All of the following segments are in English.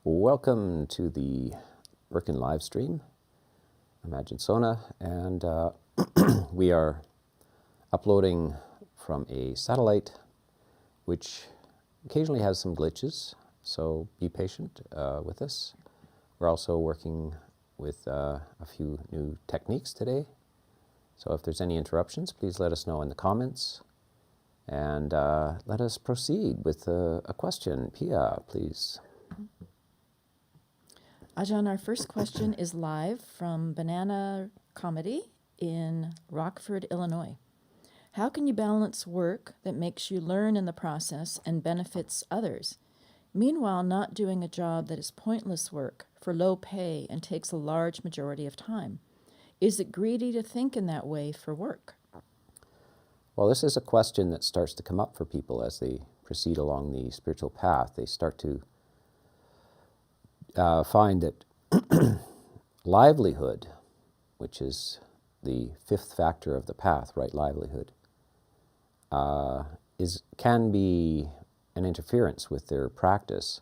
Welcome to the Birken live stream. I'm Ajahn Sona, and we are uploading from a satellite which occasionally has some glitches, so be patient with us. We're also working with a few new techniques today, so if there's any interruptions, please let us know in the comments. And let us proceed with a question. Pia, please. Ajahn, our first question is live from Banana Comedy in Rockford, Illinois. How can you balance work that makes you learn in the process and benefits others, meanwhile not doing a job that is pointless work for low pay and takes a large majority of time? Is it greedy to think in that way for work? Well, this is a question that starts to come up for people as they proceed along the spiritual path. They start to find that livelihood, which is the fifth factor of the path, right livelihood, can be an interference with their practice.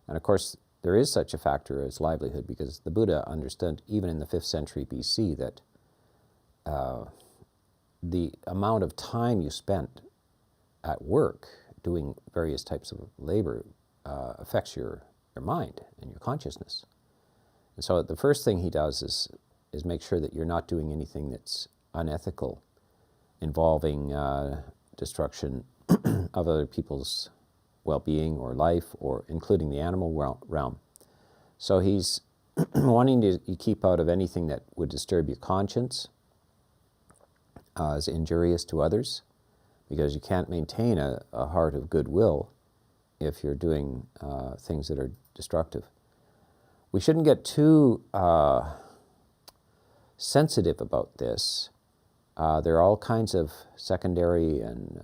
And of course, there is such a factor as livelihood because the Buddha understood even in the 5th century BC that the amount of time you spent at work doing various types of labor affects your mind and your consciousness. And so the first thing he does is make sure that you're not doing anything that's unethical, involving destruction of other people's well-being or life, or including the animal realm. So he's wanting to keep out of anything that would disturb your conscience, is injurious to others, because you can't maintain a heart of goodwill if you're doing things that are destructive. We shouldn't get too sensitive about this. There are all kinds of secondary and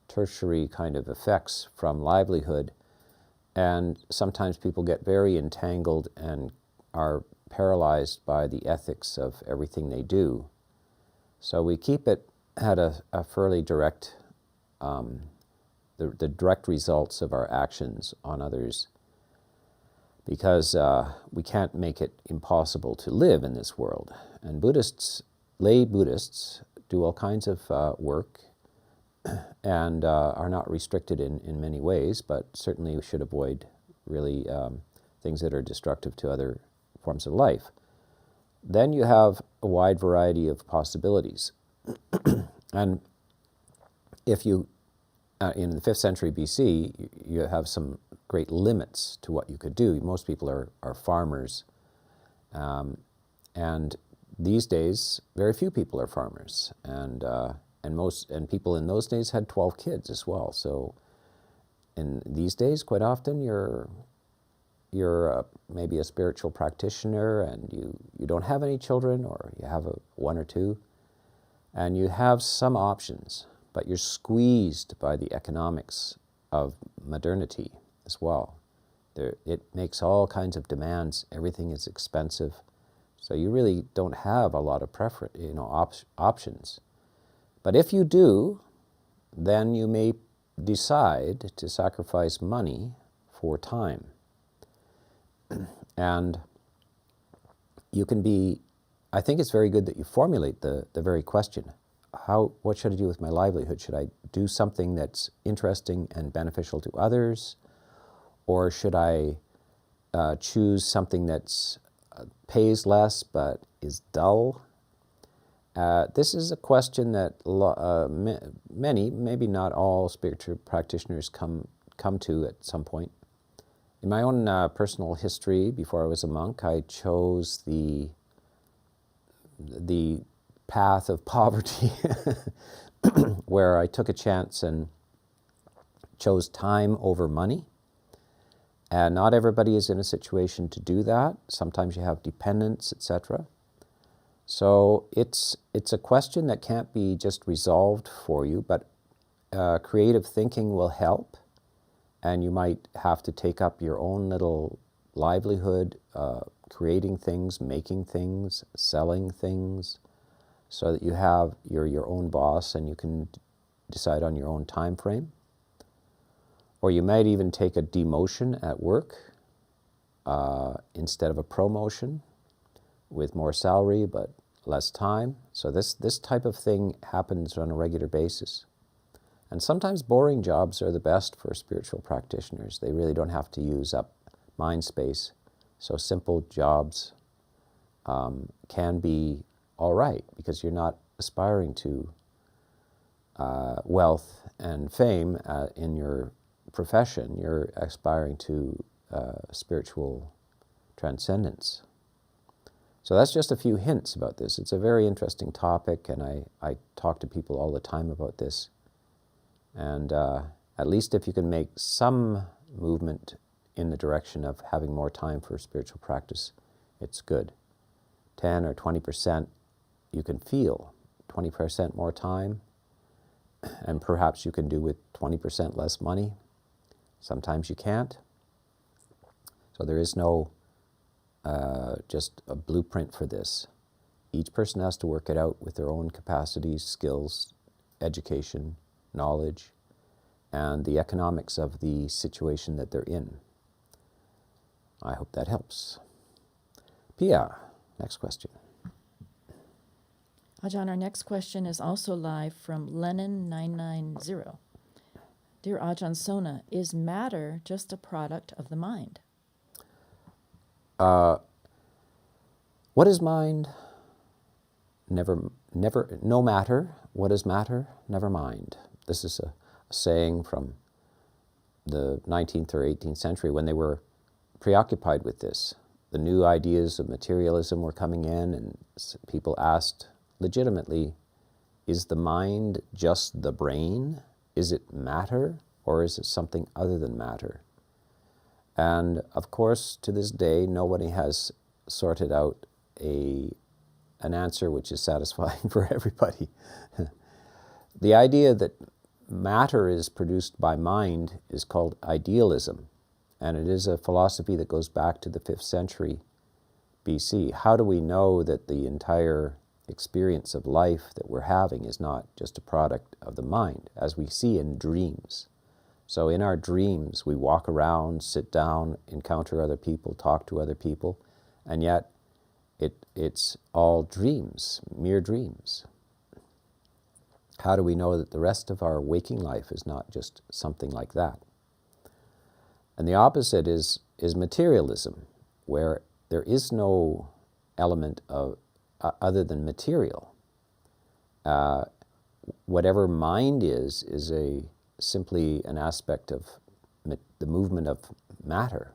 tertiary kind of effects from livelihood, and sometimes people get very entangled and are paralyzed by the ethics of everything they do. So we keep it at a fairly direct, the direct results of our actions on others, because we can't make it impossible to live in this world. And lay Buddhists, do all kinds of work and are not restricted in many ways, but certainly we should avoid really things that are destructive to other forms of life. Then you have a wide variety of possibilities. And if you, in the 5th century BC, you have some great limits to what you could do. Most people are farmers. And these days, very few people are farmers. And people in those days had 12 kids as well. So in these days, quite often, you're maybe a spiritual practitioner and you don't have any children, or you have one or two, and you have some options, but you're squeezed by the economics of modernity as well. It makes all kinds of demands. Everything is expensive, so you really don't have a lot of options. But if you do, then you may decide to sacrifice money for time. And you can be, I think it's very good that you formulate the very question. What should I do with my livelihood? Should I do something that's interesting and beneficial to others? Or should I choose something that's pays less but is dull? This is a question that many, maybe not all spiritual practitioners come to at some point. In my own personal history, before I was a monk, I chose the path of poverty, where I took a chance and chose time over money. And not everybody is in a situation to do that. Sometimes you have dependents, etc. So it's a question that can't be just resolved for you, but creative thinking will help. And you might have to take up your own little livelihood, creating things, making things, selling things, so that you're your own boss and you can decide on your own time frame. Or you might even take a demotion at work instead of a promotion with more salary but less time. So this type of thing happens on a regular basis. And sometimes boring jobs are the best for spiritual practitioners. They really don't have to use up mind space. So simple jobs can be all right because you're not aspiring to wealth and fame in your profession. You're aspiring to spiritual transcendence. So that's just a few hints about this. It's a very interesting topic, and I talk to people all the time about this. And at least if you can make some movement in the direction of having more time for spiritual practice, it's good. 10 or 20% you can feel, 20% more time, and perhaps you can do with 20% less money. Sometimes you can't. So there is no just a blueprint for this. Each person has to work it out with their own capacities, skills, education, knowledge, and the economics of the situation that they're in. I hope that helps. Pia, next question. Ajahn, our next question is also live from Lennon990. Dear Ajahn Sona, is matter just a product of the mind? What is mind? Never, no matter. What is matter? Never mind. This is a saying from the 19th or 18th century when they were preoccupied with this. The new ideas of materialism were coming in, and people asked legitimately, is the mind just the brain? Is it matter, or is it something other than matter? And of course, to this day, nobody has sorted out an answer which is satisfying for everybody. The idea that matter is produced by mind is called idealism, and it is a philosophy that goes back to the 5th century BC. How do we know that the entire experience of life that we're having is not just a product of the mind, as we see in dreams? So in our dreams, we walk around, sit down, encounter other people, talk to other people, and yet it's all dreams, mere dreams. How do we know that the rest of our waking life is not just something like that? And the opposite is materialism, where there is no element of other than material. Whatever mind is simply an aspect of the movement of matter,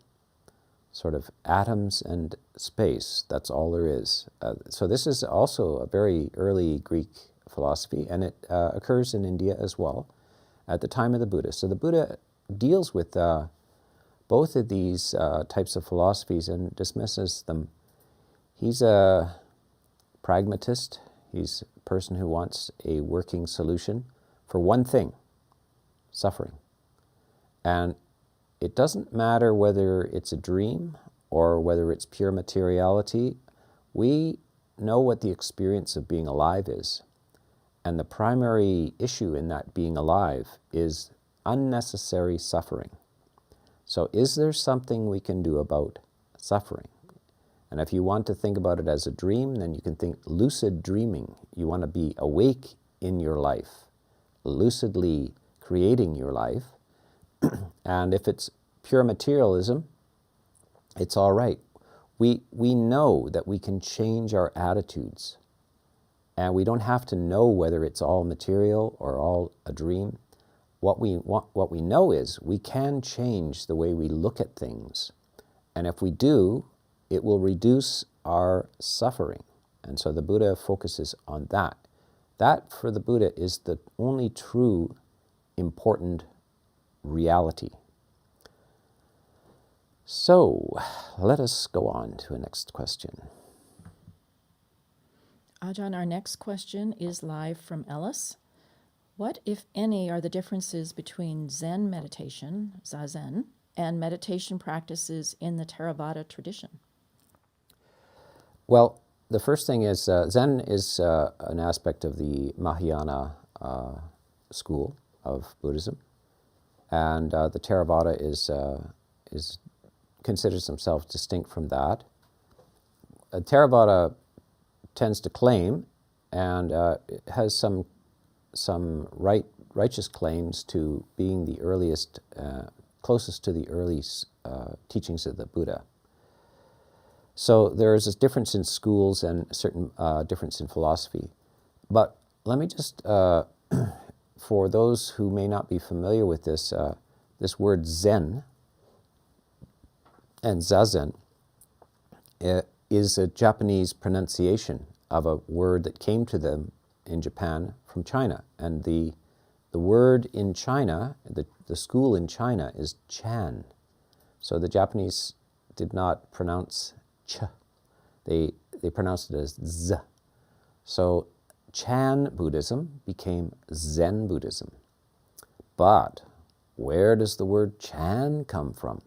sort of atoms and space. That's all there is. So this is also a very early Greek philosophy, and it occurs in India as well at the time of the Buddha. So the Buddha deals with both of these types of philosophies and dismisses them. He's a pragmatist. He's a person who wants a working solution for one thing: suffering. And it doesn't matter whether it's a dream or whether it's pure materiality. We know what the experience of being alive is. And the primary issue in that being alive is unnecessary suffering. So is there something we can do about suffering? And if you want to think about it as a dream, then you can think lucid dreaming. You want to be awake in your life, lucidly creating your life. And if it's pure materialism, it's all right. We know that we can change our attitudes, and we don't have to know whether it's all material or all a dream. What we know is we can change the way we look at things, and if we do, it will reduce our suffering. And so the Buddha focuses on that. That, for the Buddha, is the only true important reality. So, let us go on to the next question. Ajahn, our next question is live from Ellis. What, if any, are the differences between Zen meditation, Zazen, and meditation practices in the Theravada tradition? Well, the first thing is Zen is an aspect of the Mahayana school of Buddhism, and the Theravada is considers themselves distinct from that. Theravada tends to claim, and it has some righteous claims to being the earliest, closest to the early teachings of the Buddha. So there is a difference in schools and a certain difference in philosophy. But let me just, for those who may not be familiar with this, this word Zen and Zazen is a Japanese pronunciation of a word that came to them in Japan from China. And the word in China, the school in China is Chan. So the Japanese did not pronounce ch. They pronounced it as z. So Chan Buddhism became Zen Buddhism. But where does the word Chan come from?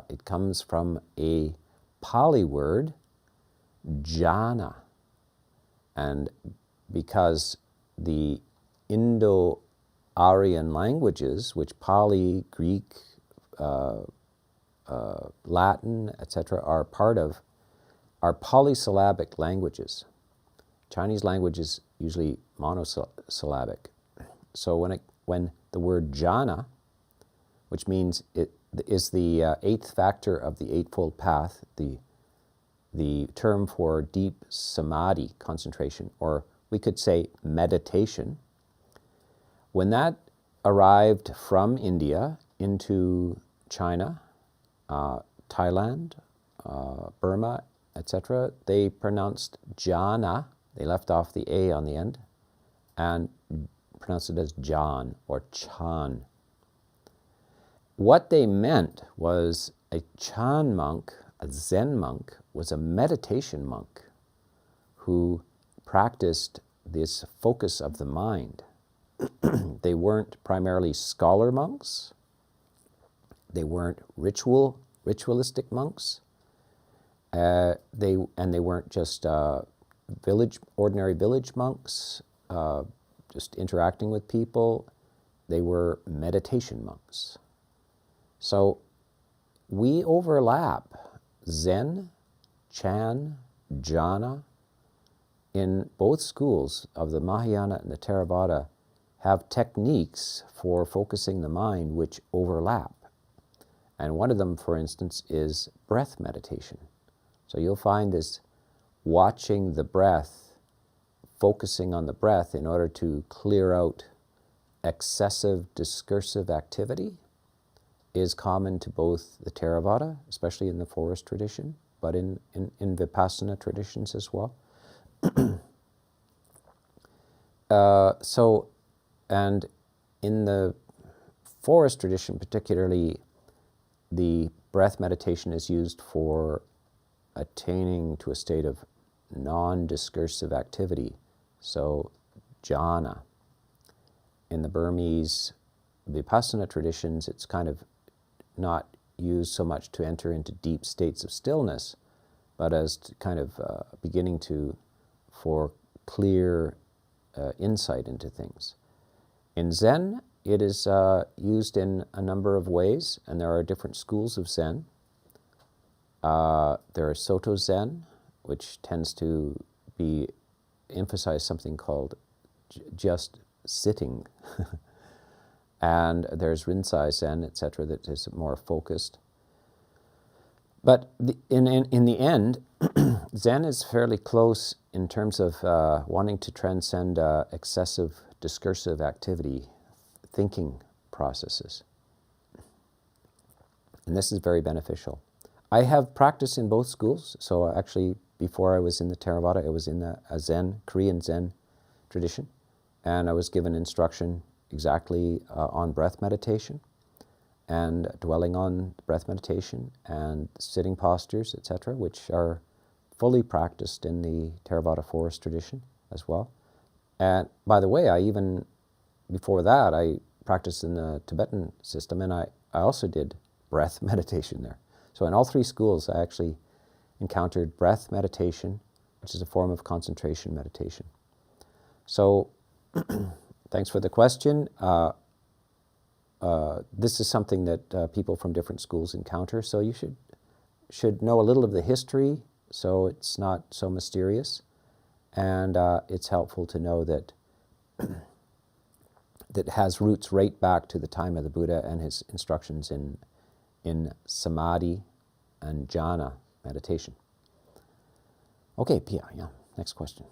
It comes from a Pali word, jhana. And because the Indo-Aryan languages, which Pali, Greek, Latin, etc., are part of, are polysyllabic languages. Chinese language is usually monosyllabic. So when the word jhana, which means it is the eighth factor of the Eightfold Path, the term for deep samadhi concentration, or we could say meditation, when that arrived from India into China, Thailand, Burma, etc., they pronounced jhana. They left off the A on the end and pronounced it as Jan or Chan. What they meant was a Chan monk, a Zen monk, was a meditation monk who practiced this focus of the mind. They weren't primarily scholar monks. They weren't ritualistic monks. They weren't just ordinary village monks, just interacting with people. They were meditation monks. So we overlap Zen, Chan, Jhana. In both schools of the Mahayana and the Theravada have techniques for focusing the mind which overlap. And one of them, for instance, is breath meditation. So you'll find this watching the breath, focusing on the breath in order to clear out excessive discursive activity is common to both the Theravada, especially in the forest tradition, but in Vipassana traditions as well. And in the forest tradition particularly, the breath meditation is used for attaining to a state of non-discursive activity. So jhana. In the Burmese Vipassana traditions, it's kind of not used so much to enter into deep states of stillness, but as to kind of beginning for clear insight into things. In Zen, it is used in a number of ways, and there are different schools of Zen. There is Soto Zen, which tends to emphasize something called just sitting. And there's Rinzai Zen, etc., that is more focused. But in the end, Zen is fairly close in terms of wanting to transcend excessive discursive activity, thinking processes. And this is very beneficial. I have practiced in both schools. So actually, before I was in the Theravada, I was in a Zen, Korean Zen tradition. And I was given instruction exactly on breath meditation and dwelling on breath meditation and sitting postures, etc., which are fully practiced in the Theravada forest tradition as well. And by the way, before that, I practiced in the Tibetan system, and I also did breath meditation there. So in all three schools, I actually encountered breath meditation, which is a form of concentration meditation. So thanks for the question. this is something that people from different schools encounter, so you should know a little of the history so it's not so mysterious. And it's helpful to know that that has roots right back to the time of the Buddha and his instructions in samadhi and jhana meditation. Okay, Pia, yeah, next question.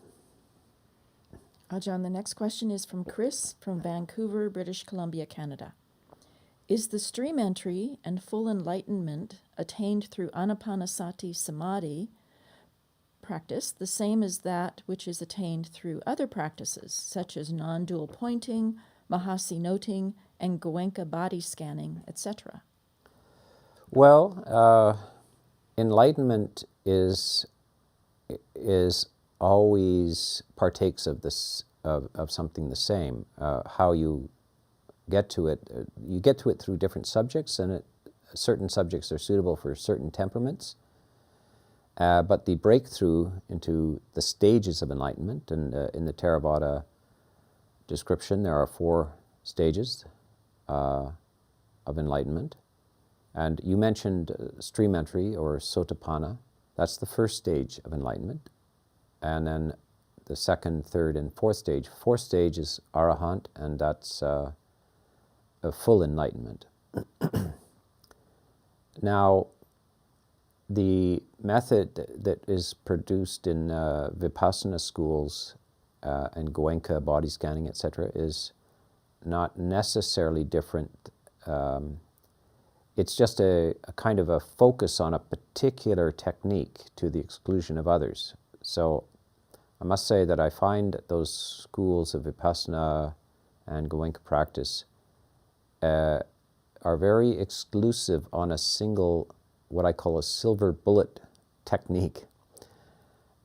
Ajahn, the next question is from Chris from Vancouver, British Columbia, Canada. Is the stream entry and full enlightenment attained through anapanasati samadhi practice the same as that which is attained through other practices, such as non-dual pointing, mahasi noting, and Goenka body scanning, etc.? Well, enlightenment is always partakes of this of something the same. How you get to it, you get to it through different subjects, and certain subjects are suitable for certain temperaments. But the breakthrough into the stages of enlightenment, and in the Theravada description, there are 4 stages of enlightenment. And you mentioned stream entry or sotapanna. That's the first stage of enlightenment. And then the second, third, and fourth stage. Fourth stage is arahant, and that's a full enlightenment. Now, the method that is produced in Vipassana schools and Goenka body scanning, etc., is not necessarily different. It's just a kind of a focus on a particular technique to the exclusion of others. So I must say that I find those schools of Vipassana and Goenka practice are very exclusive on a single, what I call a silver bullet technique.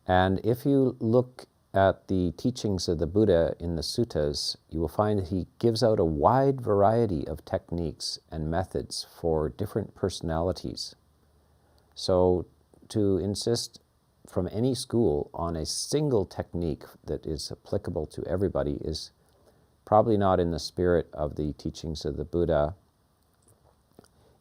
And if you look at the teachings of the Buddha in the suttas, you will find that he gives out a wide variety of techniques and methods for different personalities. So to insist from any school on a single technique that is applicable to everybody is probably not in the spirit of the teachings of the Buddha.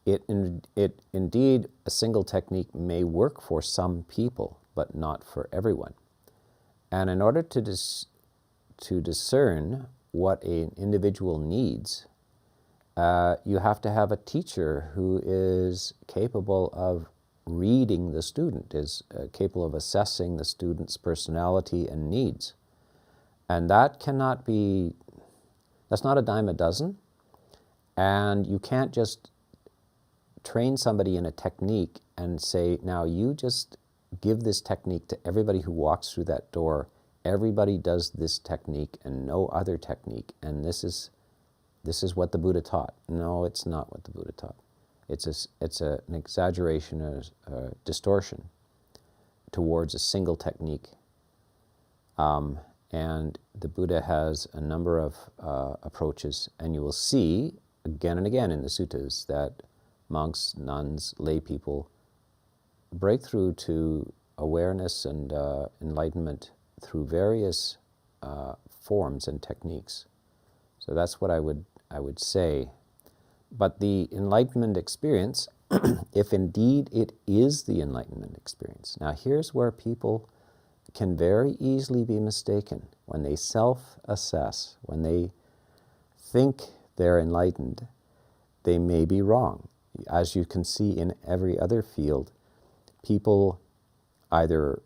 Indeed, a single technique may work for some people, but not for everyone. And in order to discern what an individual needs, you have to have a teacher who is capable of reading the student, is capable of assessing the student's personality and needs. And that cannot be, that's not a dime a dozen. And you can't just train somebody in a technique and say, now you just give this technique to everybody who walks through that door. Everybody does this technique and no other technique, and this is what the Buddha taught. No, it's not what the Buddha taught. It's an exaggeration, a distortion towards a single technique. And the Buddha has a number of approaches, and you will see again and again in the suttas that monks, nuns, lay people break through to awareness and enlightenment through various forms and techniques. So that's what I would say. But the enlightenment experience, if indeed it is the enlightenment experience. Now here's where people can very easily be mistaken. When they self-assess, when they think they're enlightened, they may be wrong. As you can see in every other field, people either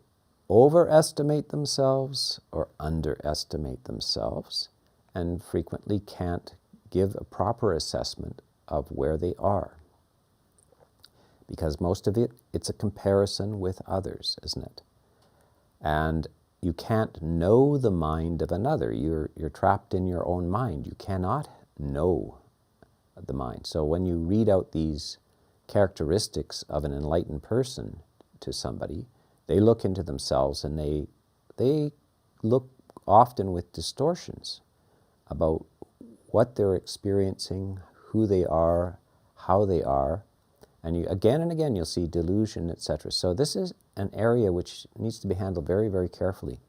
overestimate themselves or underestimate themselves, and frequently can't give a proper assessment of where they are. Because most of it's a comparison with others, isn't it? And you can't know the mind of another. You're trapped in your own mind. You cannot know the mind. So when you read out these characteristics of an enlightened person to somebody, they look into themselves and they look often with distortions about what they're experiencing, who they are, how they are, and again and again you'll see delusion, etc. So this is an area which needs to be handled very, very carefully.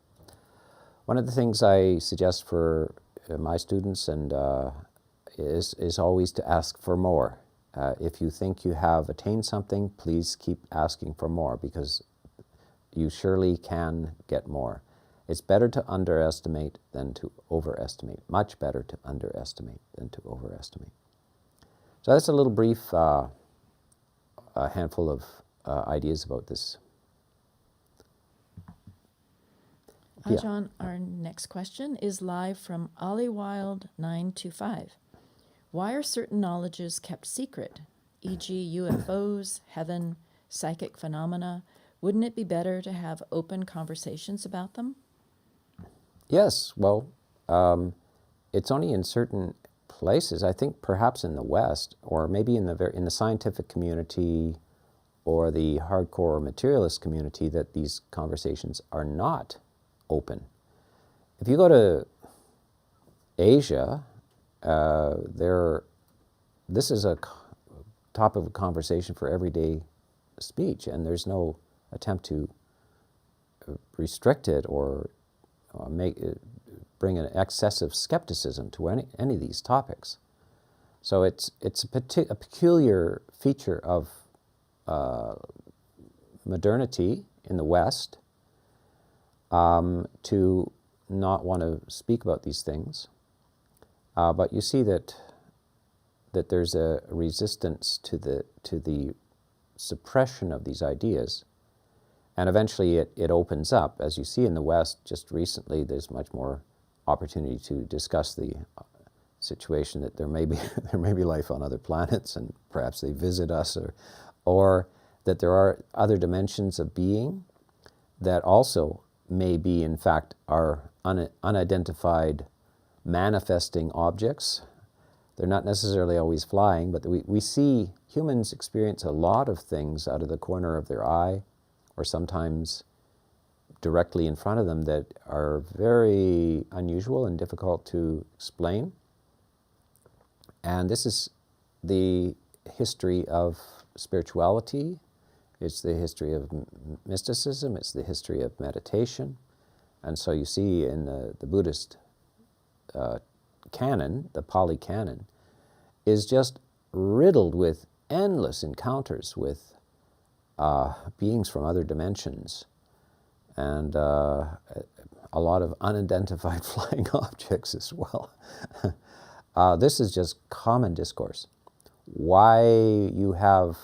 One of the things I suggest for my students and is always to ask for more. If you think you have attained something, please keep asking for more, because you surely can get more. It's better to underestimate than to overestimate. Much better to underestimate than to overestimate. So that's a little brief a handful of ideas about this. Yeah. Ajahn, our next question is live from Ollywild 925. Why are certain knowledges kept secret, e.g. UFOs, heaven, psychic phenomena? Wouldn't it be better to have open conversations about them? Yes, well, it's only in certain places, I think perhaps in the West, or maybe in the scientific community or the hardcore materialist community, that these conversations are not open. If you go to Asia, this is a topic of conversation for everyday speech, and there's no attempt to restrict it or bring an excessive skepticism to any of these topics. So it's a peculiar feature of modernity in the West to not want to speak about these things. But you see that there's a resistance to the suppression of these ideas, and eventually it opens up. As you see in the West, just recently, there's much more opportunity to discuss the situation that there may be life on other planets, and perhaps they visit us, or that there are other dimensions of being that also may be, in fact, are unidentified manifesting objects. They're not necessarily always flying, but we see humans experience a lot of things out of the corner of their eye, or sometimes directly in front of them, that are very unusual and difficult to explain. And this is the history of spirituality. It's the history of mysticism. It's the history of meditation. And so you see in the Buddhist canon, the Pali canon, is just riddled with endless encounters with beings from other dimensions, and a lot of unidentified flying objects as well. This is just common discourse. Why you have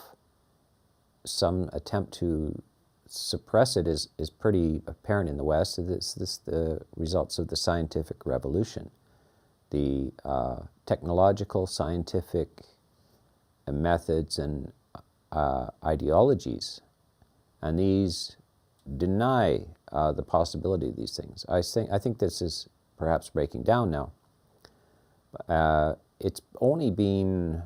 some attempt to suppress it is pretty apparent in the West. This the results of the scientific revolution. The technological, scientific methods and ideologies, and these deny the possibility of these things. I think this is perhaps breaking down now. It's only been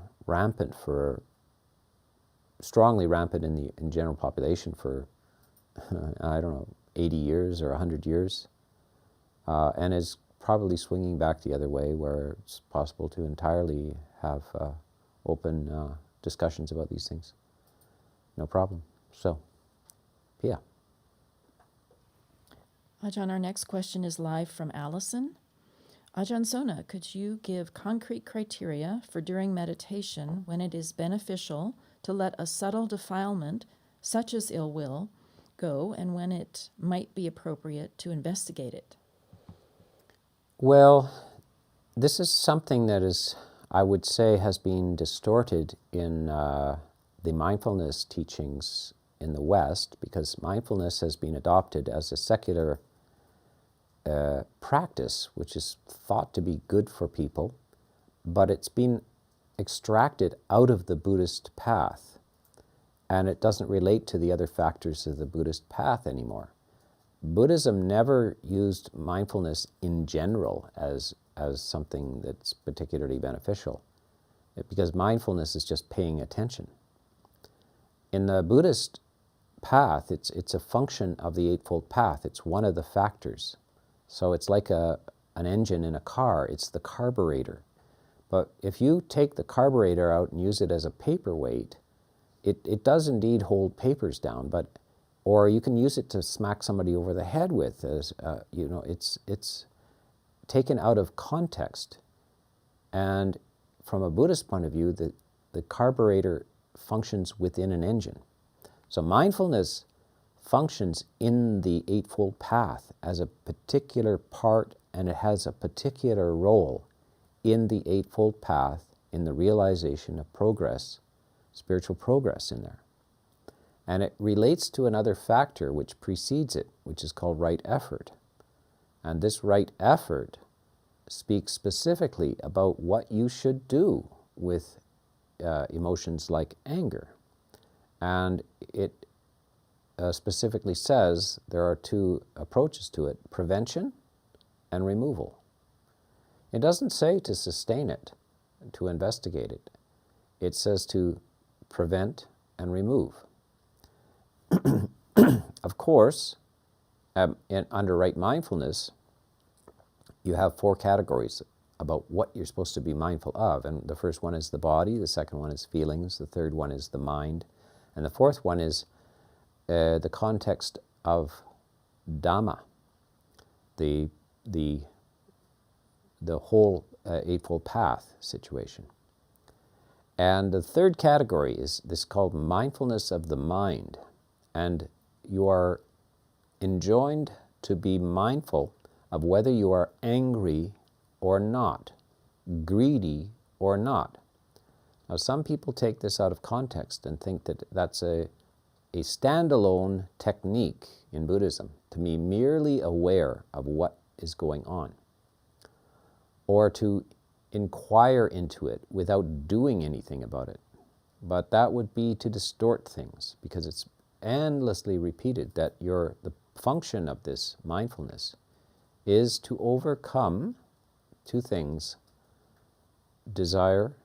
strongly rampant in general population for I don't know, 80 years or 100 years, and is probably swinging back the other way, where it's possible to entirely have open discussions about these things. No problem. So, yeah. Ajahn, our next question is live from Allison. Ajahn Sona, could you give concrete criteria for during meditation when it is beneficial to let a subtle defilement, such as ill will, go, and when it might be appropriate to investigate it? Well, this is something that is, I would say, has been distorted in the mindfulness teachings in the West, because mindfulness has been adopted as a secular practice, which is thought to be good for people, but it's been extracted out of the Buddhist path, and it doesn't relate to the other factors of the Buddhist path anymore. Buddhism never used mindfulness in general as something that's particularly beneficial, because mindfulness is just paying attention. In the Buddhist path, it's a function of the Eightfold Path. It's one of the factors. So it's like an engine in a car. It's the carburetor. But if you take the carburetor out and use it as a paperweight, it does indeed hold papers down, or you can use it to smack somebody over the head with. It's taken out of context. And from a Buddhist point of view, the carburetor functions within an engine. So mindfulness functions in the Eightfold Path as a particular part, and it has a particular role in the Eightfold Path in the realization of progress, spiritual progress in there. And it relates to another factor which precedes it, which is called right effort. And this right effort speaks specifically about what you should do with emotions like anger. And it specifically says there are two approaches to it: prevention and removal. It doesn't say to sustain it, to investigate it. It says to prevent and remove. Of course, under right mindfulness, you have 4 categories about what you're supposed to be mindful of. And the first one is the body, the second one is feelings, the third one is the mind, and the fourth one is the context of Dhamma, the whole Eightfold Path situation. And the third category is this called mindfulness of the mind. And you are enjoined to be mindful of whether you are angry or not, greedy or not. Now, some people take this out of context and think that that's a standalone technique in Buddhism, to be merely aware of what is going on, or to inquire into it without doing anything about it. But that would be to distort things, because it's endlessly repeated that the function of this mindfulness is to overcome 2 things: desire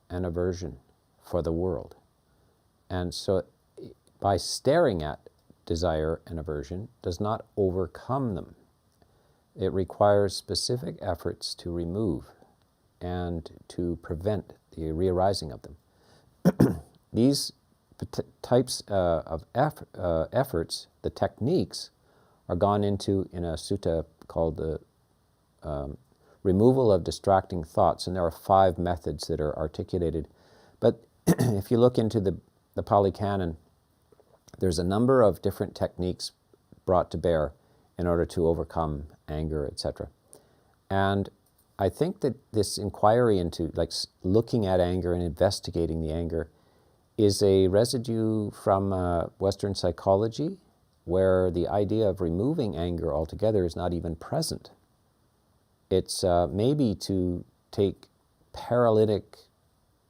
and aversion for the world. And so by staring at desire and aversion does not overcome them. It requires specific efforts to remove and to prevent the re-arising of them. These types of efforts, the techniques, are gone into in a sutta called the removal of distracting thoughts, and there are 5 methods that are articulated. But if you look into the Pali Canon, there's a number of different techniques brought to bear in order to overcome anger, etc. And I think that this inquiry into looking at anger and investigating the anger is a residue from Western psychology, where the idea of removing anger altogether is not even present. It's maybe to take paralytic,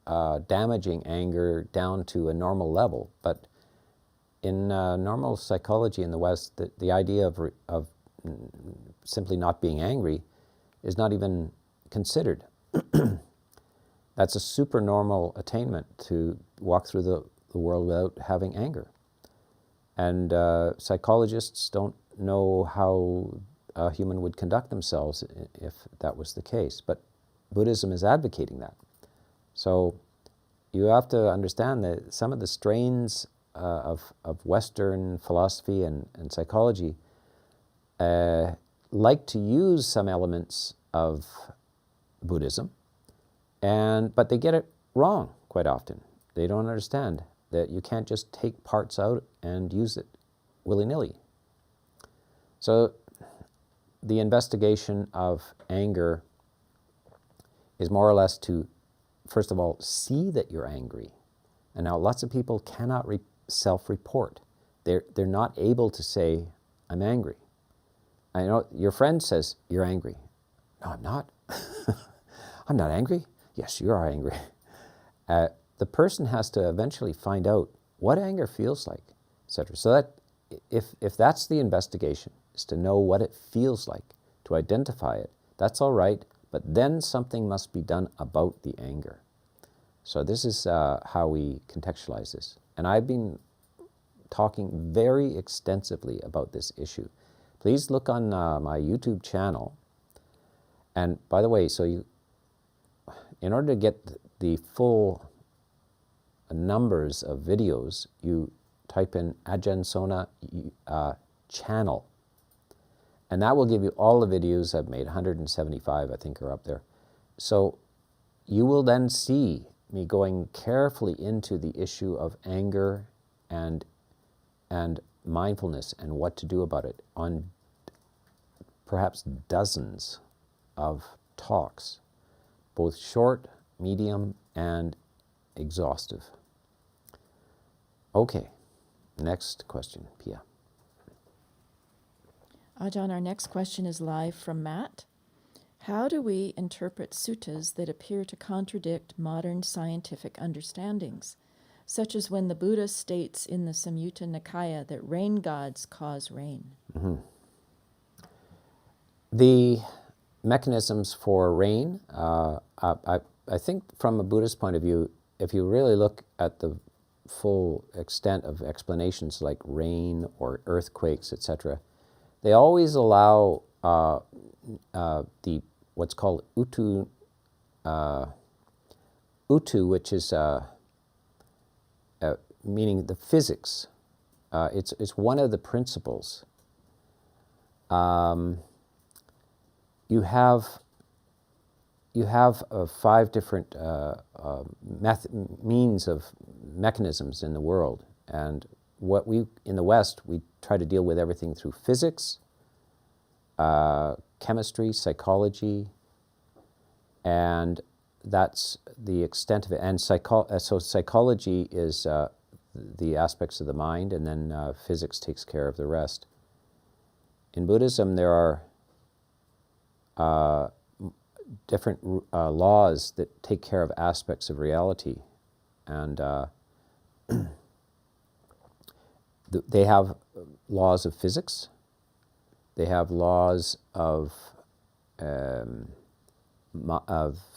damaging anger down to a normal level, but in normal psychology in the West, the idea of simply not being angry is not even considered. That's a supernormal attainment, to walk through the world without having anger. And psychologists don't know how a human would conduct themselves if that was the case. But Buddhism is advocating that. So you have to understand that some of the strains of Western philosophy and psychology like to use some elements of Buddhism, but they get it wrong quite often. They don't understand that you can't just take parts out and use it willy-nilly. So the investigation of anger is more or less to, first of all, see that you're angry. And now lots of people cannot self-report. They're not able to say, I'm angry. I know your friend says, you're angry. No, I'm not. I'm not angry. Yes, you are angry. The person has to eventually find out what anger feels like, etc. So that if that's the investigation, is to know what it feels like, to identify it, that's all right, but then something must be done about the anger. So this is how we contextualize this. And I've been talking very extensively about this issue. Please look on my YouTube channel. And by the way, in order to get the full numbers of videos, you type in Ajahn Sona channel. And that will give you all the videos I've made. 175, I think, are up there. So you will then see me going carefully into the issue of anger and mindfulness and what to do about it on perhaps dozens of talks, both short, medium, and exhaustive. Okay, next question, Pia. Ajahn, our next question is live from Matt. How do we interpret suttas that appear to contradict modern scientific understandings, such as when the Buddha states in the Samyutta Nikaya that rain gods cause rain? Mm-hmm. The mechanisms for rain, I think from a Buddhist point of view, if you really look at the full extent of explanations like rain or earthquakes, etc., they always allow the what's called utu, which is meaning the physics. It's one of the principles. You have 5 different mechanisms in the world, and what we in the West we try to deal with everything through physics, chemistry, psychology, and that's the extent of it. And so psychology is the aspects of the mind, and then physics takes care of the rest. In Buddhism, there are different laws that take care of aspects of reality, and they have laws of physics, they have laws of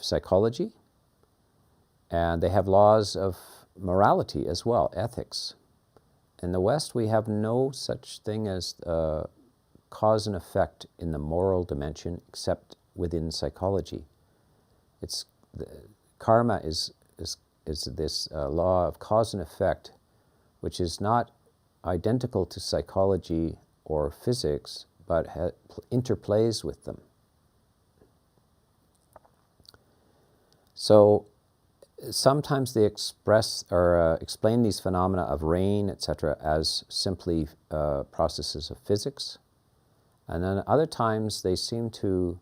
psychology, and they have laws of morality as well, ethics. In the West, we have no such thing as cause and effect in the moral dimension, except within psychology. Karma is this law of cause and effect, which is not identical to psychology or physics, but interplays with them. So sometimes they express or explain these phenomena of rain, etc., as simply processes of physics. And then other times they seem to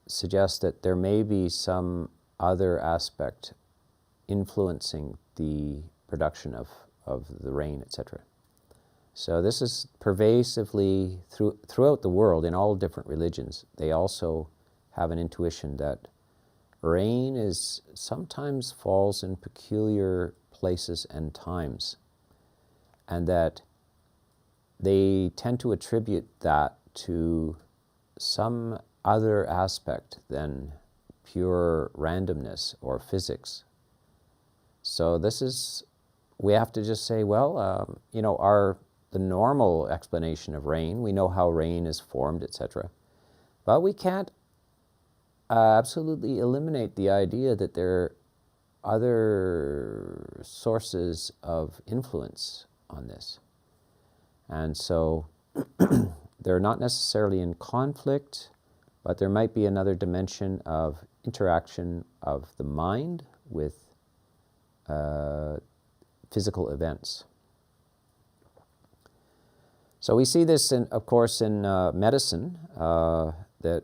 suggest that there may be some other aspect influencing the production of the rain, etc. So this is pervasively throughout the world, in all different religions. They also have an intuition that rain sometimes falls in peculiar places and times, and that they tend to attribute that to some other aspect than pure randomness or physics. So we have to just say, well, the normal explanation of rain, we know how rain is formed, etc. But we can't absolutely eliminate the idea that there are other sources of influence on this. And so they're not necessarily in conflict, but there might be another dimension of interaction of the mind with physical events. So we see this, of course, in medicine, that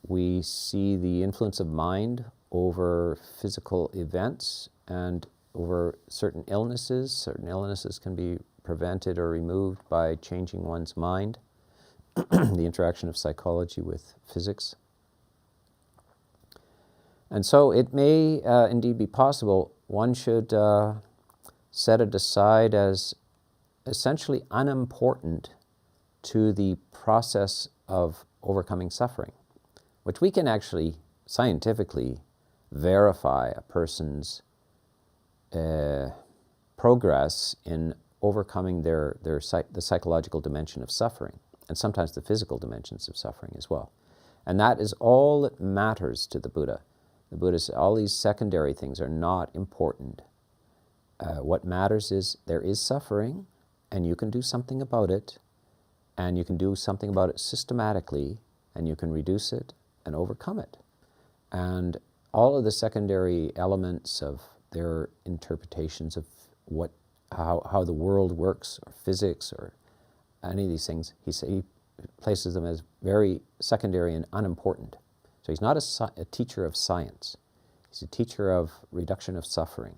we see the influence of mind over physical events and over certain illnesses. Certain illnesses can be prevented or removed by changing one's mind, the interaction of psychology with physics. And so it may indeed be possible one should set it aside as essentially unimportant to the process of overcoming suffering, which we can actually scientifically verify a person's progress in overcoming the psychological dimension of suffering, and sometimes the physical dimensions of suffering as well. And that is all that matters to the Buddha. The Buddha said all these secondary things are not important. What matters is there is suffering, and you can do something about it, and you can do something about it systematically, and you can reduce it and overcome it. And all of the secondary elements of their interpretations of how the world works, or physics, or any of these things, he places them as very secondary and unimportant. So he's not a teacher of science. He's a teacher of reduction of suffering.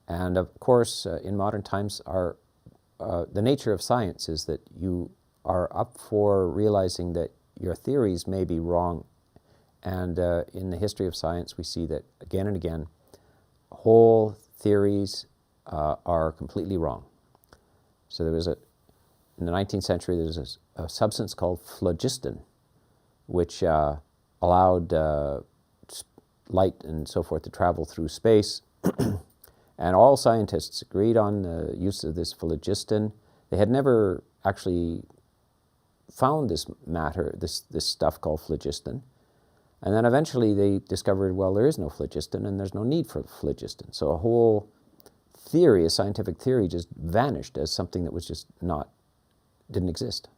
And of course, in modern times, the nature of science is that you are up for realizing that your theories may be wrong. And in the history of science, we see that again and again, whole theories are completely wrong. So in the 19th century, there was a substance called phlogiston, which allowed light and so forth to travel through space. And all scientists agreed on the use of this phlogiston. They had never actually found this matter, this stuff called phlogiston. And then eventually they discovered, well, there is no phlogiston and there's no need for phlogiston. So a whole theory, a scientific theory, just vanished as something that was just didn't exist.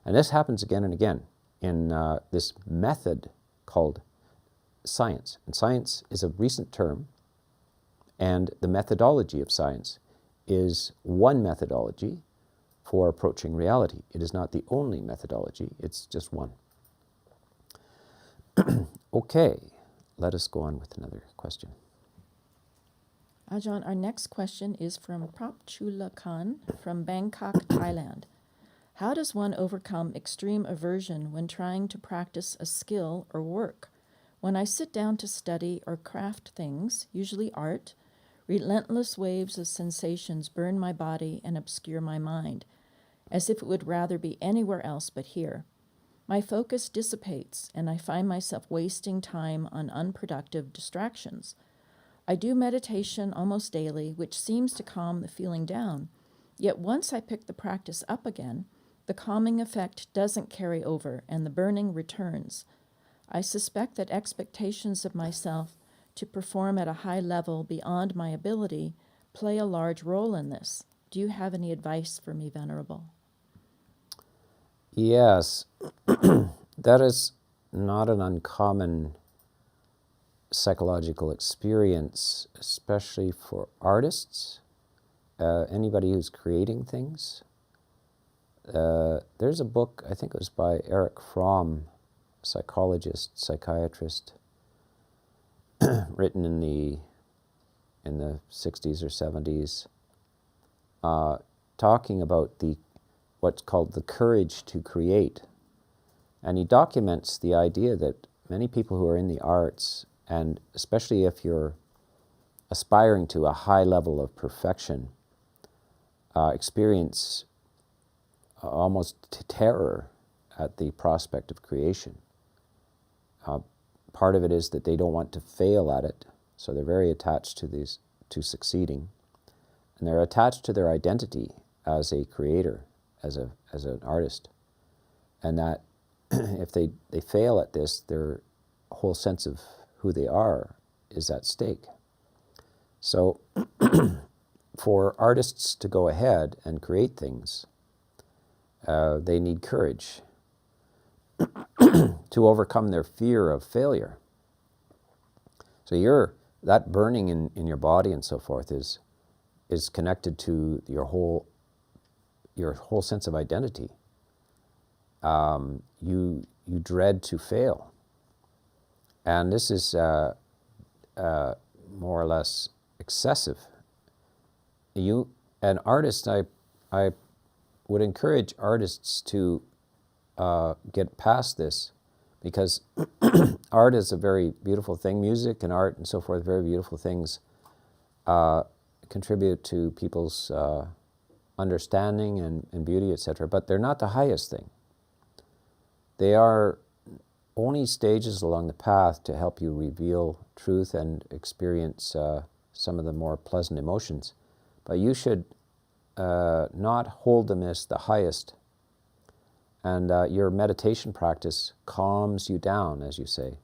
And this happens again and again in this method called science. And science is a recent term, and the methodology of science is one methodology for approaching reality. It is not the only methodology, it's just one. Okay, let us go on with another question. Ajahn, our next question is from Prap Chula Khan from Bangkok, Thailand. How does one overcome extreme aversion when trying to practice a skill or work? When I sit down to study or craft things, usually art, relentless waves of sensations burn my body and obscure my mind, as if it would rather be anywhere else but here. My focus dissipates, and I find myself wasting time on unproductive distractions. I do meditation almost daily, which seems to calm the feeling down. Yet once I pick the practice up again, the calming effect doesn't carry over, and the burning returns. I suspect that expectations of myself to perform at a high level beyond my ability play a large role in this. Do you have any advice for me, Venerable? Yes, that is not an uncommon psychological experience, especially for artists, anybody who's creating things. There's a book, I think it was by Erich Fromm, psychologist, psychiatrist, written in the 60s or 70s, talking about what's called the courage to create. And he documents the idea that many people who are in the arts, and especially if you're aspiring to a high level of perfection, experience almost terror at the prospect of creation. Part of it is that they don't want to fail at it, so they're very attached to succeeding. And they're attached to their identity as a creator, as an artist. And that if they fail at this, their whole sense of who they are is at stake. So for artists to go ahead and create things, they need courage to overcome their fear of failure. So that burning in your body and so forth is connected to your whole sense of identity. You dread to fail, and this is more or less excessive. An artist, I would encourage artists to get past this, because art is a very beautiful thing. Music and art and so forth, very beautiful things, contribute to people's understanding and beauty, etc. But they're not the highest thing. They are only stages along the path to help you reveal truth and experience some of the more pleasant emotions. But you should not hold them as the highest. And your meditation practice calms you down, as you say.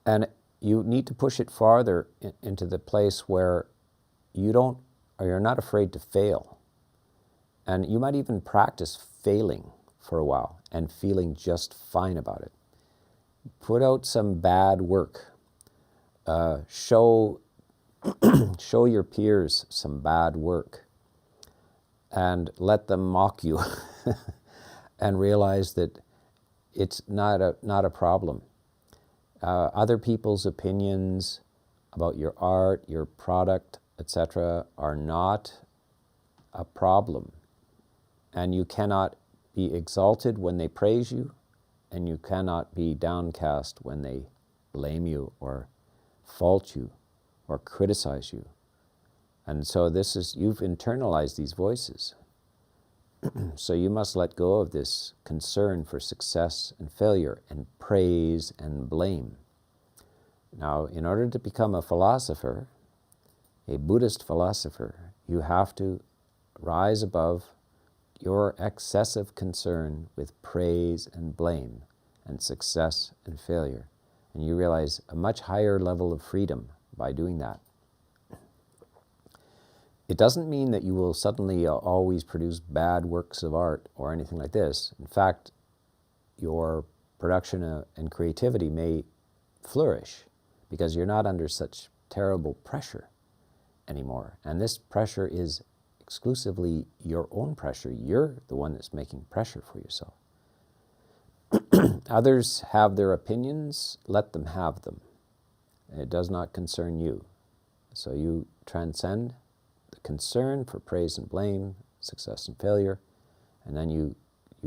And you need to push it farther into the place where you're not afraid to fail. And you might even practice failing for a while and feeling just fine about it. put out some bad work. Show your peers some bad work and let them mock you and realize that it's not a problem. Other people's opinions about your art, your product, etc. are not a problem. And you cannot be exalted when they praise you, and you cannot be downcast when they blame you or fault you or criticize you. And so you've internalized these voices. So you must let go of this concern for success and failure and praise and blame. Now, in order to become a philosopher, a Buddhist philosopher, you have to rise above your excessive concern with praise and blame and success and failure. And you realize a much higher level of freedom by doing that. It doesn't mean that you will suddenly always produce bad works of art or anything like this. In fact, your production and creativity may flourish because you're not under such terrible pressure anymore. And this pressure is exclusively your own pressure. You're the one that's making pressure for yourself. Others have their opinions, let them have them. It does not concern you. So you transcend the concern for praise and blame, success and failure, and then you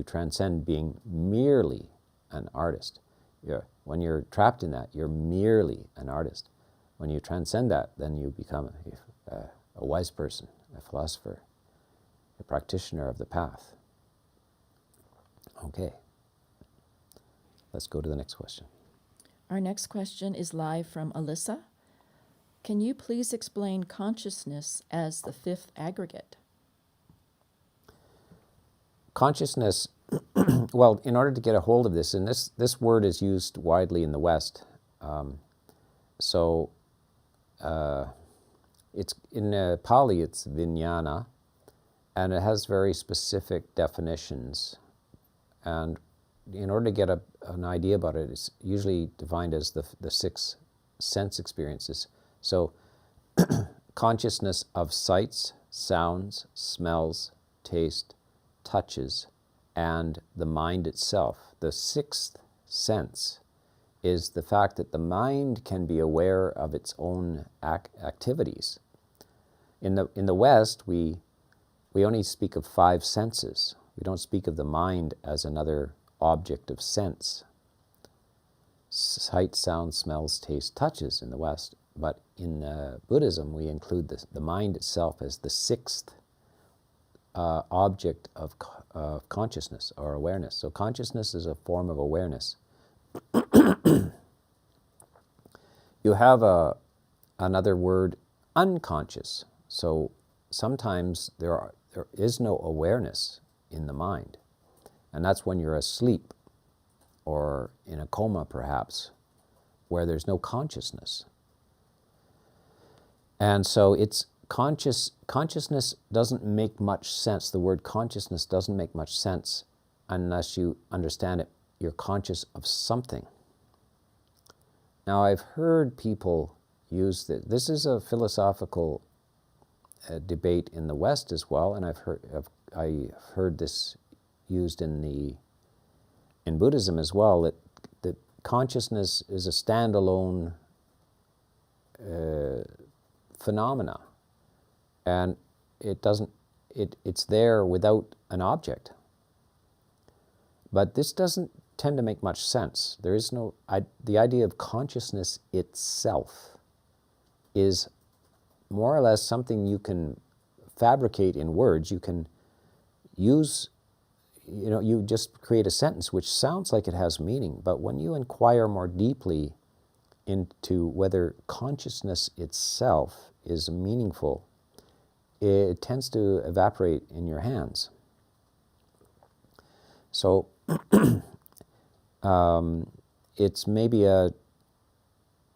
transcend being merely an artist. When you're trapped in that, you're merely an artist. When you transcend that, then you become a wise person, a philosopher, a practitioner of the path. Okay. Let's go to the next question. Our next question is live from Alyssa. Can you please explain consciousness as the fifth aggregate? Consciousness, well, in order to get a hold of this, and this word is used widely in the West, it's in Pali, it's vijnana, and it has very specific definitions. And in order to get an idea about it, it's usually defined as the six sense experiences. So, consciousness of sights, sounds, smells, taste, touches, and the mind itself. The sixth sense is the fact that the mind can be aware of its own activities. In the West, we only speak of five senses. We don't speak of the mind as another object of sense. Sight, sound, smells, taste, touches in the West. But in Buddhism, we include the mind itself as the sixth object of consciousness or awareness. So consciousness is a form of awareness. You have another word, unconscious. So sometimes there is no awareness in the mind. And that's when you're asleep or in a coma perhaps, where there's no consciousness. And so it's consciousness doesn't make much sense. The word consciousness doesn't make much sense unless you understand it. You're conscious of something. Now, I've heard people use this. This is a philosophical debate in the West as well, and I've heard this used in Buddhism as well. That consciousness is a standalone phenomena, and it's there without an object. But this doesn't tend to make much sense. There is the idea of consciousness itself is more or less something you can fabricate in words. You can use, you just create a sentence which sounds like it has meaning, but when you inquire more deeply into whether consciousness itself is meaningful, it tends to evaporate in your hands. So it's maybe a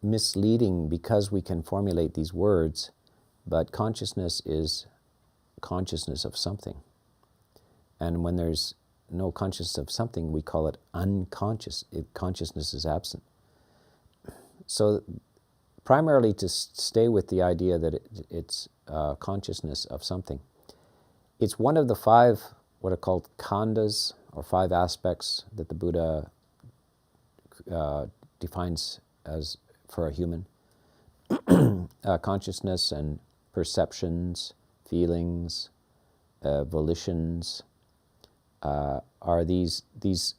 misleading because we can formulate these words, but consciousness is consciousness of something. And when there's no consciousness of something, we call it unconscious. Consciousness is absent. So primarily to stay with the idea that it's consciousness of something. It's one of the 5 what are called khandhas, or 5 aspects that the Buddha defines as for a human. Consciousness and perceptions, feelings, volitions, are these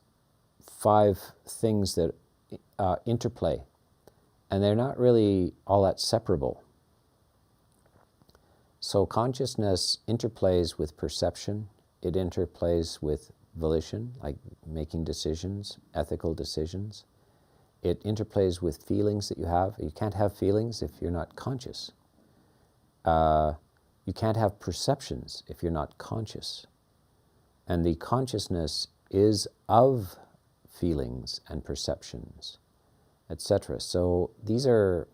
5 things that interplay, and they're not really all that separable. So consciousness interplays with perception, it interplays with volition, like making decisions, ethical decisions. It interplays with feelings that you have. You can't have feelings if you're not conscious. You can't have perceptions if you're not conscious. And the consciousness is of feelings and perceptions, etc. So these are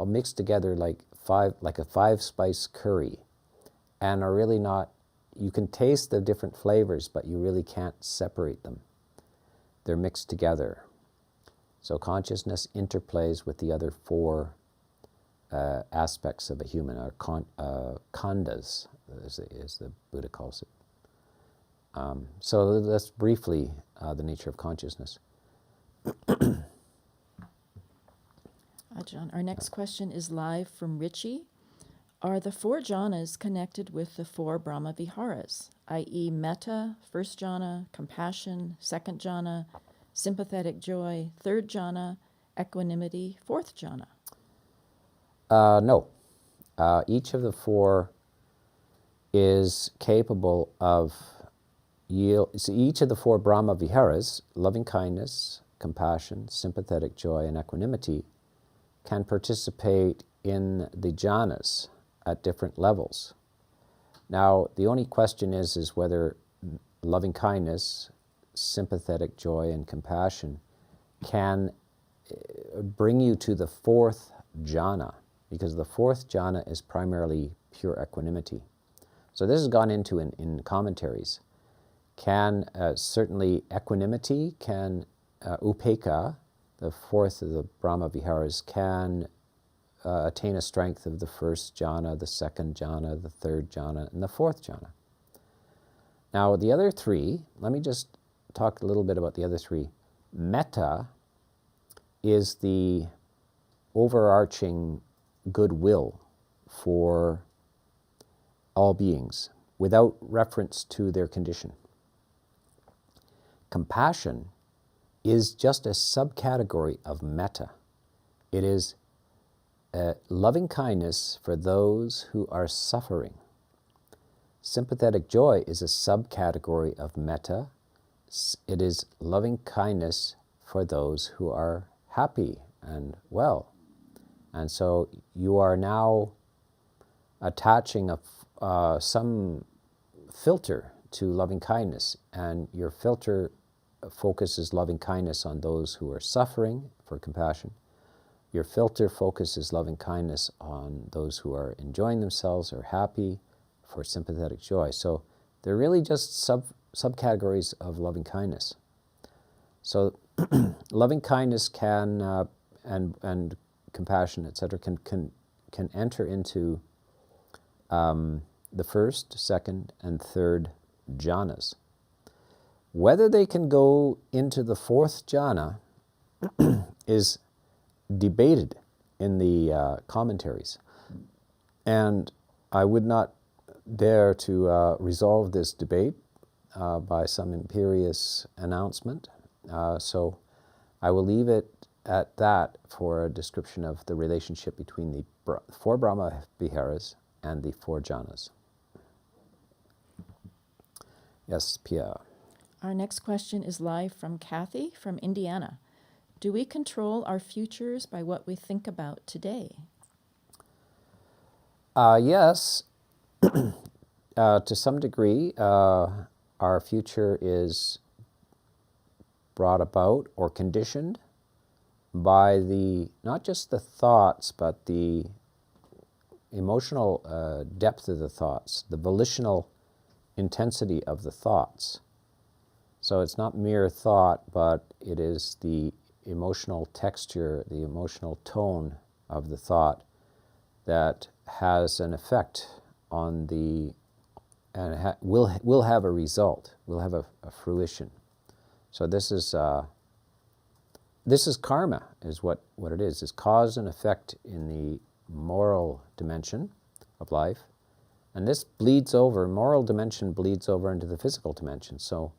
mixed together like a 5-spice curry, and are really not. You can taste the different flavors, but you really can't separate them. They're mixed together. So consciousness interplays with the other 4 aspects of a human, or khandhas, as the Buddha calls it. So that's briefly the nature of consciousness. Ajahn, our next question is live from Richie. Are the 4 jhanas connected with the 4 Brahma Viharas, i.e. metta, first jhana, compassion, second jhana, sympathetic joy, third jhana, equanimity, fourth jhana? No. Each of the 4 is capable of so each of the 4 Brahma Viharas, loving kindness, compassion, sympathetic joy, and equanimity, can participate in the jhanas at different levels. Now, the only question is whether loving kindness, sympathetic joy, and compassion can bring you to the 4th jhana, because the 4th jhana is primarily pure equanimity. So this has gone into in commentaries. Can certainly equanimity, can upekkha, the 4th of the Brahma Viharas, can attain a strength of the 1st jhana, the 2nd jhana, the 3rd jhana, and the 4th jhana. Now the other 3, let me just talk a little bit about the other 3. Metta is the overarching goodwill for all beings without reference to their condition. Compassion is just a subcategory of metta. It is loving kindness for those who are suffering. Sympathetic joy is a subcategory of metta. It is loving kindness for those who are happy and well. And so you are now attaching some filter to loving kindness, and your filter focuses loving kindness on those who are suffering for compassion. Your filter focuses loving kindness on those who are enjoying themselves or happy for sympathetic joy. So they're really just subcategories of loving kindness. So loving kindness can and compassion, etc., can enter into the 1st, 2nd, and 3rd jhanas. Whether they can go into the 4th jhana is debated in the commentaries, and I would not dare to resolve this debate by some imperious announcement, so I will leave it at that for a description of the relationship between the 4 Brahma Viharas and the 4 jhanas. Yes, Pia. Our next question is live from Kathy from Indiana. Do we control our futures by what we think about today? Yes, to some degree, our future is brought about or conditioned by not just the thoughts, but the emotional depth of the thoughts, the volitional intensity of the thoughts. So it's not mere thought, but it is the emotional texture, the emotional tone of the thought that has an effect on the, and will have a result, will have a fruition. So this is karma, is what it is. It's cause and effect in the moral dimension of life. And this bleeds over, moral dimension bleeds over into the physical dimension. So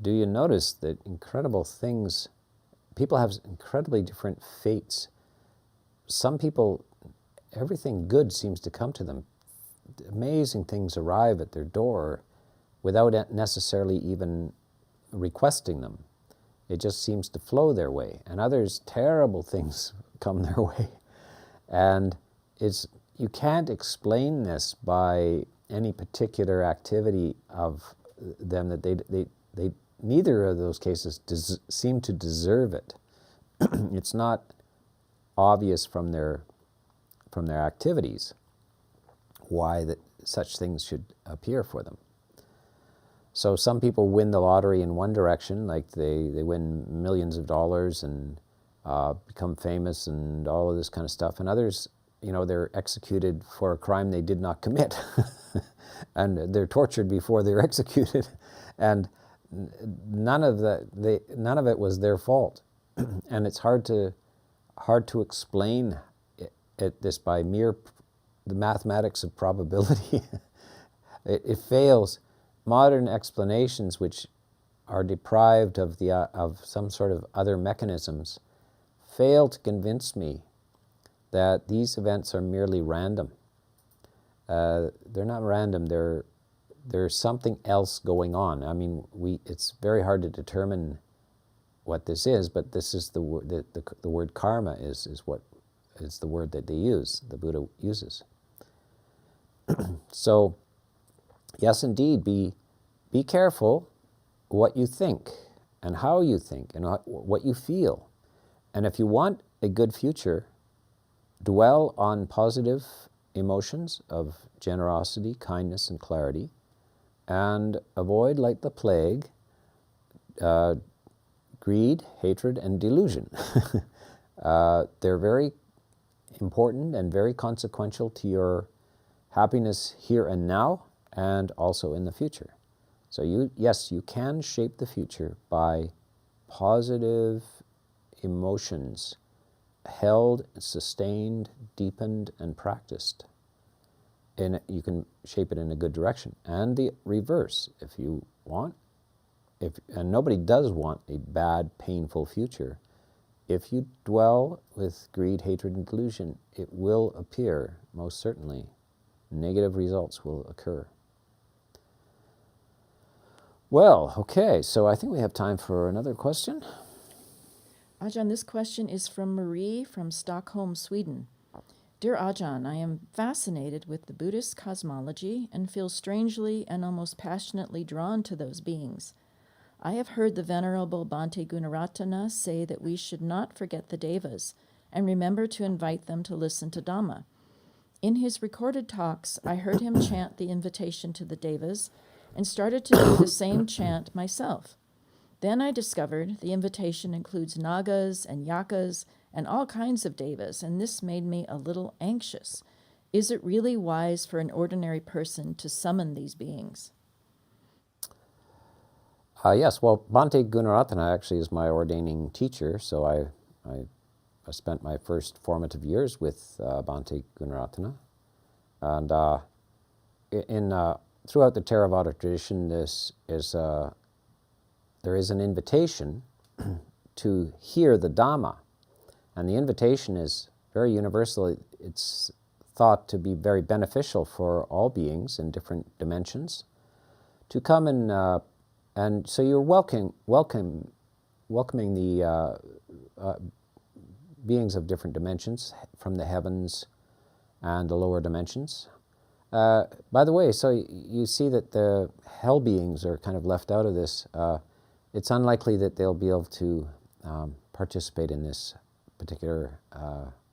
do you notice that incredible things, people have incredibly different fates. Some people, everything good seems to come to them. Amazing things arrive at their door without necessarily even requesting them. It just seems to flow their way. And others, terrible things come their way. And you can't explain this by any particular activity of them, that they neither of those cases seem to deserve it. It's not obvious from their activities why that such things should appear for them. So some people win the lottery in one direction, like they win millions of dollars and become famous and all of this kind of stuff. And others, they're executed for a crime they did not commit. And they're tortured before they're executed. And none of it was their fault. And it's hard to explain this by the mathematics of probability. It fails. Modern explanations, which are deprived of some sort of other mechanisms, fail to convince me that these events are merely random. They're not random. There's something else going on. I mean, it's very hard to determine what this is, but this is the word karma is the word that they use, the Buddha uses. So, yes, indeed, be careful what you think and how you think and what you feel. And if you want a good future, dwell on positive emotions of generosity, kindness, and clarity, and avoid, like the plague, greed, hatred, and delusion. They're very important and very consequential to your happiness here and now, and also in the future. So you can shape the future by positive emotions held, sustained, deepened, and practiced. And you can shape it in a good direction. And the reverse, if you want, and nobody does want a bad, painful future. If you dwell with greed, hatred, and delusion, it will appear, most certainly. Negative results will occur. Well, okay, so I think we have time for another question. Ajahn, this question is from Marie from Stockholm, Sweden. Dear Ajahn, I am fascinated with the Buddhist cosmology and feel strangely and almost passionately drawn to those beings. I have heard the Venerable Bhante Gunaratana say that we should not forget the Devas and remember to invite them to listen to Dhamma. In his recorded talks, I heard him chant the invitation to the Devas and started to do the same chant myself. Then I discovered the invitation includes Nagas and Yakas and all kinds of Devas, and this made me a little anxious. Is it really wise for an ordinary person to summon these beings? Yes, well, Bhante Gunaratana actually is my ordaining teacher, so I spent my first formative years with Bhante Gunaratana. And throughout the Theravada tradition, there is an invitation to hear the Dhamma. And the invitation is very universal. It's thought to be very beneficial for all beings in different dimensions to come and so you're welcoming the beings of different dimensions from the heavens and the lower dimensions. By the way, so you see that the hell beings are kind of left out of this. It's unlikely that they'll be able to participate in this particular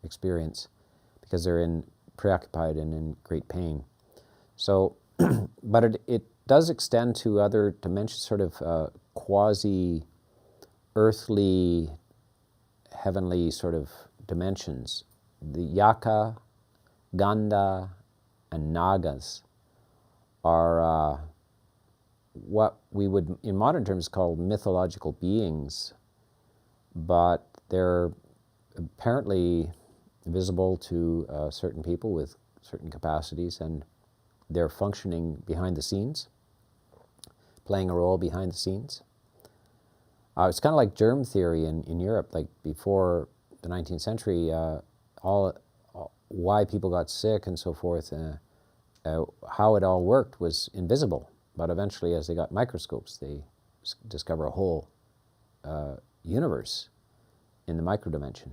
experience because they're preoccupied and in great pain. So, but it does extend to other dimensions, sort of quasi-earthly, heavenly sort of dimensions. The Yaka, Ganda, and Nagas are what we would, in modern terms, call mythological beings, but they're apparently visible to certain people with certain capacities, and they're functioning behind the scenes, playing a role behind the scenes. It's kind of like germ theory in Europe, like before the 19th century, why people got sick and so forth, how it all worked was invisible. But eventually, as they got microscopes, they discover a whole universe in the microdimension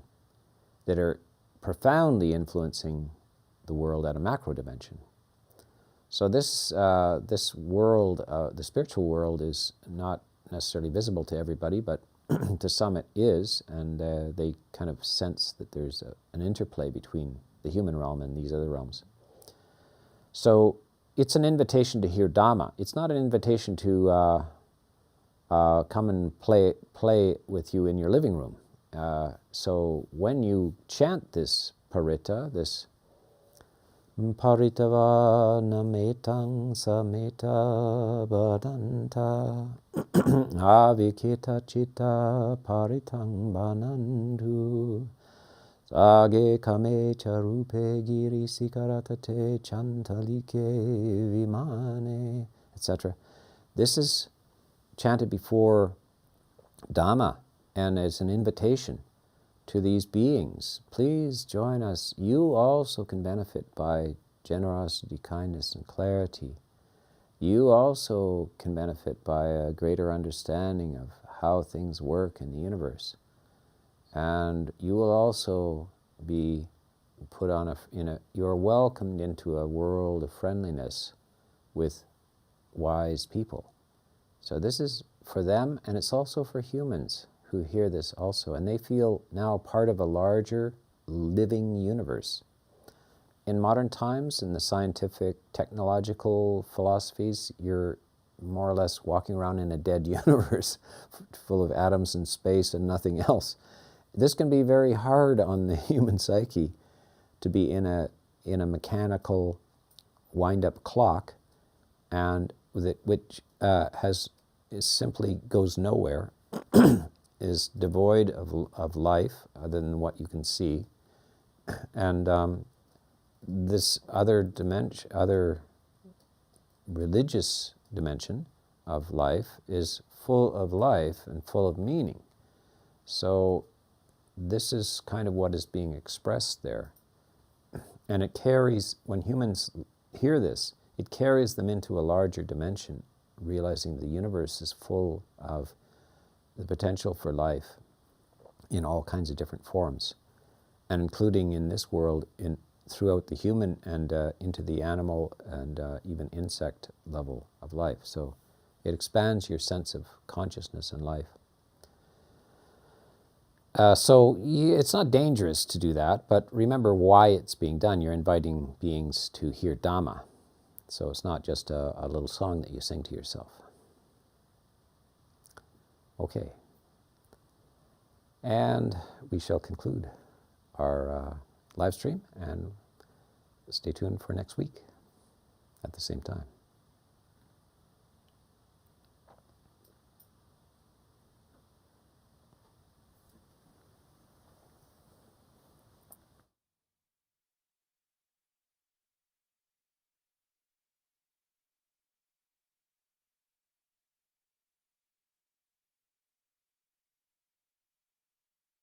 that are profoundly influencing the world at a macro dimension. So this world, the spiritual world, is not necessarily visible to everybody, but to some it is, and they kind of sense that there's an interplay between the human realm and these other realms. So it's an invitation to hear Dhamma. It's not an invitation to come and play with you in your living room. So when you chant this parita, this Paritava nametang sameta badanta avikita chitta paritang banandu sage kame charupe giri sikaratate chantalike vimane, etc. This is chanted before Dhamma, and it's an invitation to these beings. Please join us. You also can benefit by generosity, kindness, and clarity. You also can benefit by a greater understanding of how things work in the universe. And you will also be put on you're welcomed into a world of friendliness with wise people. So this is for them, and it's also for humans who hear this also, and they feel now part of a larger living universe. In modern times, in the scientific, technological philosophies, you're more or less walking around in a dead universe full of atoms and space and nothing else. This can be very hard on the human psyche, to be in a mechanical wind-up clock, and which simply goes nowhere, is devoid of life other than what you can see, and this other religious dimension of life is full of life and full of meaning. So this is kind of what is being expressed there, and it carries, when humans hear this, it carries them into a larger dimension, realizing the universe is full of the potential for life in all kinds of different forms, and including in this world, throughout the human and into the animal and even insect level of life. So it expands your sense of consciousness and life. So it's not dangerous to do that, but remember why it's being done. You're inviting beings to hear Dhamma. So it's not just a little song that you sing to yourself. Okay. And we shall conclude our live stream, and stay tuned for next week at the same time.